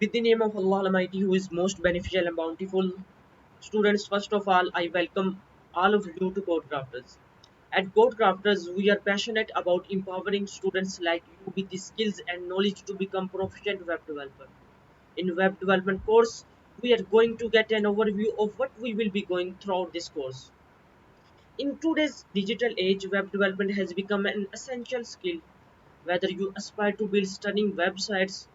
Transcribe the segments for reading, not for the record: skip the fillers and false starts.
With the name of Allah Almighty, who is most beneficial and bountiful. Students, first of all, I welcome all of you to COD Crafters. At COD Crafters, we are passionate about empowering students like you with the skills and knowledge to become proficient web developer. In web development course, we are going to get an overview of what we will be going throughout this course. In today's digital age, web development has become an essential skill. Whether you aspire to build stunning websites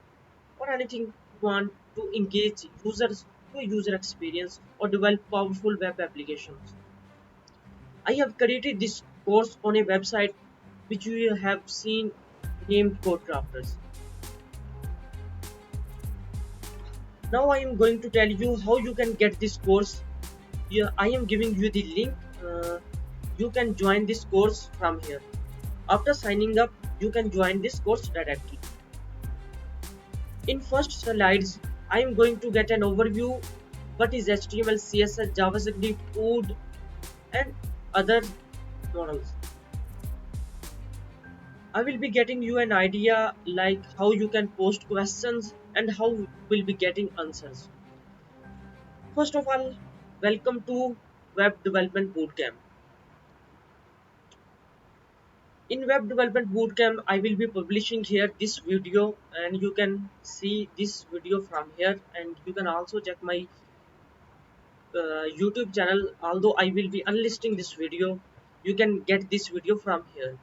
or anything you want to engage users to user experience or develop powerful web applications. I have created this course on a website which you have seen named Code Crafters. Now I am going to tell you how you can get this course. Here I am giving you the link. You can join this course from here. After signing up, you can join this course directly. In first slides, I am going to get an overview what is HTML, CSS, JavaScript, code, and other models. I will be getting you an idea like how you can post questions and how you will be getting answers. First of all, welcome to Web Development Bootcamp. In Web Development Bootcamp, I will be publishing here this video and you can see this video from here, and you can also check my YouTube channel. Although I will be unlisting this video, you can get this video from here.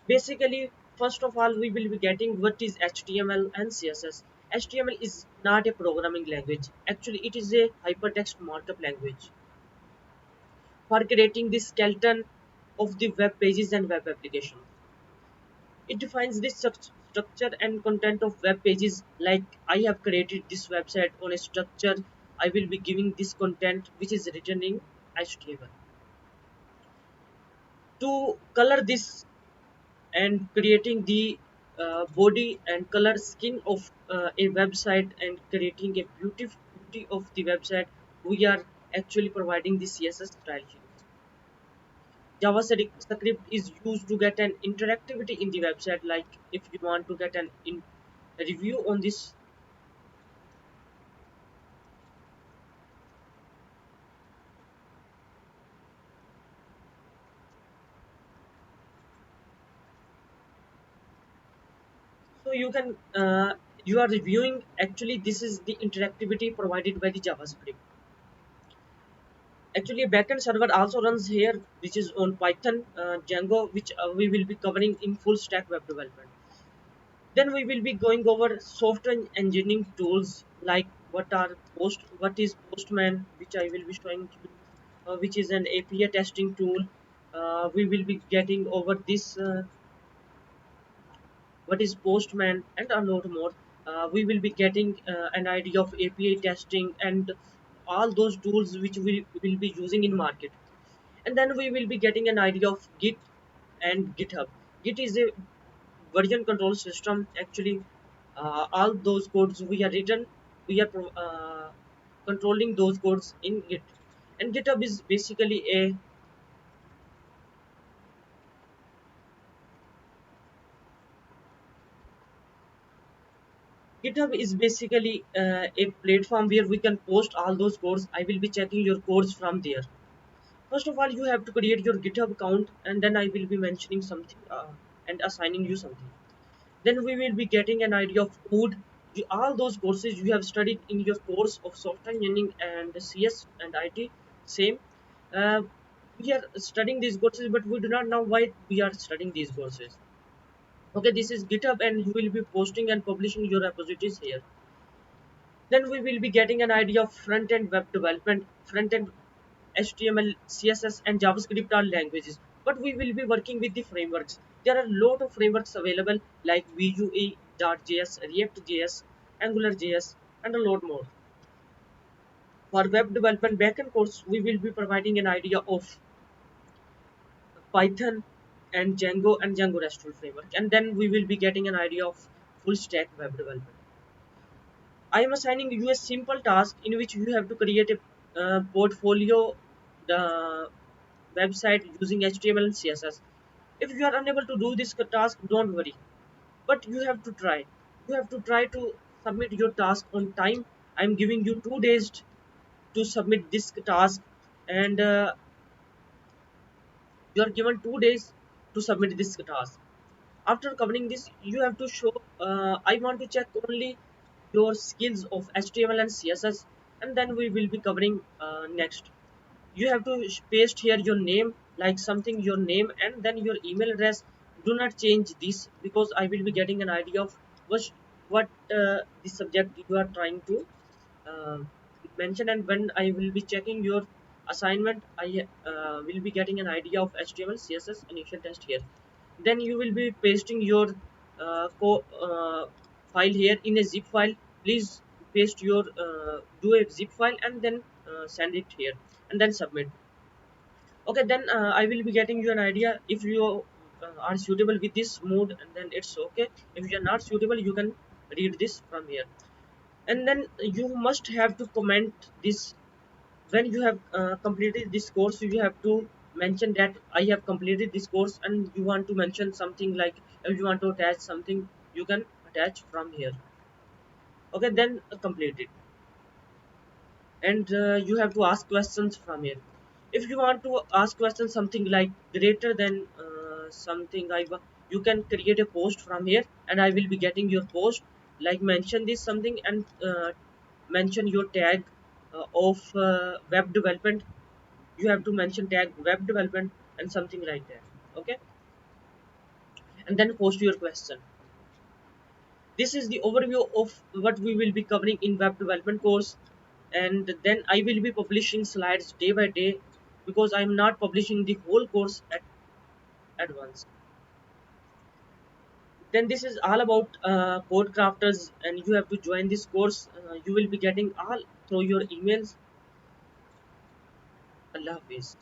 Basically, first of all, we will be getting what is HTML and CSS. HTML is not a programming language. Actually, it is a hypertext markup language for creating the skeleton of the web pages and web applications. It defines the structure and content of web pages. Like I have created this website on a structure. I will be giving this content which is written in HTML. To color this and creating the body and color skin of a website and creating a beauty of the website, we are actually providing the CSS style sheets. JavaScript is used to get an interactivity in the website. Like if you want to get a review on this, so you can you are reviewing. Actually, this is the interactivity provided by the JavaScript. Actually, a backend server also runs here, which is on Python, Django, which we will be covering in full stack web development. Then we will be going over software engineering tools like what is Postman, which I will be showing to you, which is an API testing tool. We will be getting over this what is Postman and a lot more. We will be getting an idea of API testing and all those tools which we will be using in market. And then we will be getting an idea of Git and GitHub. Git is a version control system. Actually, all those codes we are written, we are controlling those codes in Git. And GitHub is basically a GitHub is basically a platform where we can post all those codes. I will be checking your codes from there. First of all, you have to create your GitHub account, and then I will be mentioning something and assigning you something. Then we will be getting an idea of code. All those courses you have studied in your course of software engineering and CS and IT, same. Uh, we are studying these courses, but we do not know why we are studying these courses. Okay, this is GitHub, and you will be posting and publishing your repositories here. Then we will be getting an idea of front-end web development. Front-end HTML, CSS, and JavaScript are languages, but we will be working with the frameworks. There are a lot of frameworks available like Vue.js, React.js, AngularJS, and a lot more. For web development backend course, we will be providing an idea of Python and Django RESTful framework, and then we will be getting an idea of full stack web development. I am assigning you a simple task in which you have to create a portfolio the website using HTML and CSS. If you are unable to do this task, don't worry, but you have to try. You have to try to submit your task on time. I'm giving you 2 days to submit this task, and you are given 2 days to submit this task. After covering this, you have to show, I want to check only your skills of HTML and CSS, and then we will be covering next. You have to paste here your name, like something your name, and then your email address. Do not change this, because I will be getting an idea of what the subject you are trying to uh, mention, and when I will be checking your assignment, I will be getting an idea of HTML CSS initial test here. Then you will be pasting your file here in a zip file. Please paste your do a zip file, and then send it here, and then submit. Okay, then I will be getting you an idea if you are suitable with this mode, and then it's okay. If you are not suitable, you can read this from here, and then you must have to comment this. When you have completed this course, you have to mention that I have completed this course, and you want to mention something like, if you want to attach something, you can attach from here. Okay, then complete it, and you have to ask questions from here. If you want to ask questions something like greater than something, you can create a post from here, and I will be getting your post, like mention this something, and mention your tag of web development. You have to mention tag web development and something like that. Okay, and then post your question. This is the overview of what we will be covering in web development course, and then I will be publishing slides day by day, because I'm not publishing the whole course at once. Then this is all about code crafters, and you have to join this course. You will be getting all through your emails. Allah Hafiz.